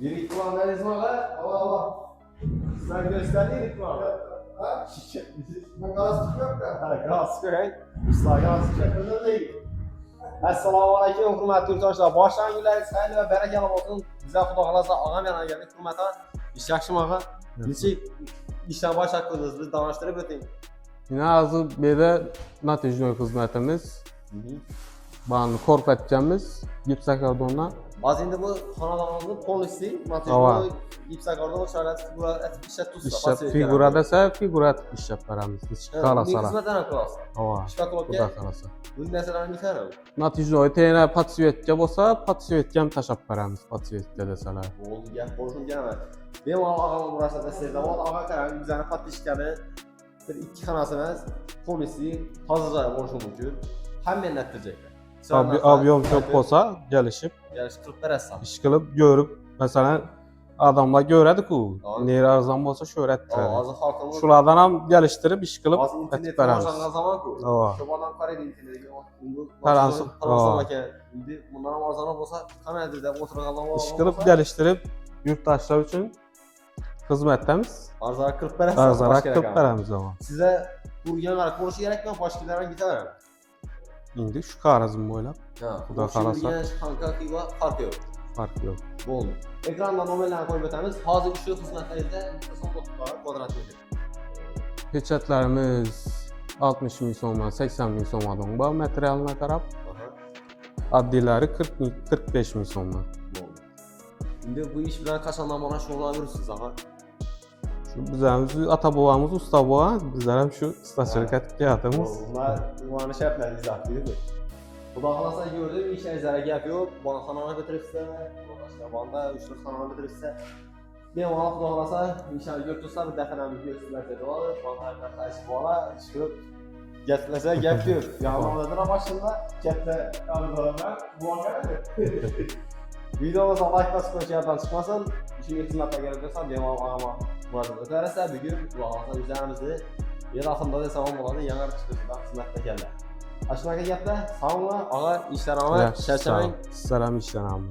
Yirik kulağındayız mı aga? Allah. Sen gösterdiğin kulağında. Ha? Ben gazlık yok da. Ha, gazlık yok he. Usta gazlık yok. Değil. Assalamu alaikum hurmatli yurtdoshlar. Boshdan kunlaringiz xayrli va barakali bo'lsin. Bizlar xudo xolasa og'am yana keldik. Hurmatli ish yaxshimi og'a? Necha ishdan boshlab qo'ydingiz? Biz tanishtirib o'ting. Yine azı bir de natijli hizmetimiz. Bağını korkutacağımız yüksek ordondan. Hozir endi bu xonadonimizni polisi, Ava. matematik yipsakordon sharat figura İşte figura dese figura iş yaparız. Hiç kalasala. Xizmatdan ham qilasiz. Ava. Shpakolka. Kuda kalasa. Bu narsalarni yıkarım. Natijli oytayına patsivetçe olsa patsivetçe hem taşap veremiz. Patsivetçe deseler. Bo'ldi, gap bo'lsin gapmi. Bemalol og'am murosada sizlar bor, og'a qarang, bizani patishkani bir ikki xonasi emas, polisi hozirda bo'lishi mumkin. Hamma natijada. Aviyon çok olsa gelişip Yarış qilib berasizlar. iş kılıp görüp mesela adamlar göredik o. Ava. Nere arzan olsa şöhret verir. Hozir xalqimiz Şuradan hem geliştirip iş kılıp hozir etip internetga veremiz. boshlangan zaman-ku. Ava. Shu odam qaraydi internetga. Qaransı. Ava. Endi bundan ham arzonroq bo'lsa, qanaqadir deb o'tirganlar İş kılıp geliştirip yurttaşlar için hizmetimiz. arzonroq qilib berasizlar. Arzarak kılıp veremiz ama. Size burganlar ko'rishi kerakmi? Boshqalardan ketaveradi. İndi şu karazım boylap. Ha, Xudo xolasa. Qanqa qiva farqi yo'q. Fark yok. Bo'ldi. Ekranda nomerlarni qo'yib o'tamiz. Hozir shu xizmatlaringizda muttasil kvadrat metr. Peçetlerimiz 60 bin soma, 80 bin somadan bu materialına karab. Addileri 45 bin soma. Bo'ldi. Endi bu ish bilan qachondan boshlab shug'ullanursiz, aha? Şu bizimiz ata babamız usta baba, bizler hem şu usta şirket hayatımız. Bunlar ulanış yapmayın izoh deydi. Xudo xolasa gördüm, ishlaringizga gap yo'q. Bonaxonani bitiribsizlar, boshqa banda 3 xonani bitiribsizlar. Bemalol xudo xolasa inshaalloh ko'rib tursa bir daxanamizni ko'rsatlar dedi. Bolalar qaysi bola ish ko'rib gaplashsa gap yo'q. Yolg'onlardan boshida katta qavmlar bo'lgan. Videomizni like bosib qo'yish yordam chiqmasin. Shunga xizmatlar kerak bo'lsa, bemalol og'ama murojaat qilaverasizlar. Bugun xudo xolasa o'zlarimizni Yerosimda salom bo'ladi, yangi chiqishda xizmatda keldi. Shunaqa gaplar, sog'mi, og'a, ishlaringlar, charchamang. Selam işten aldım.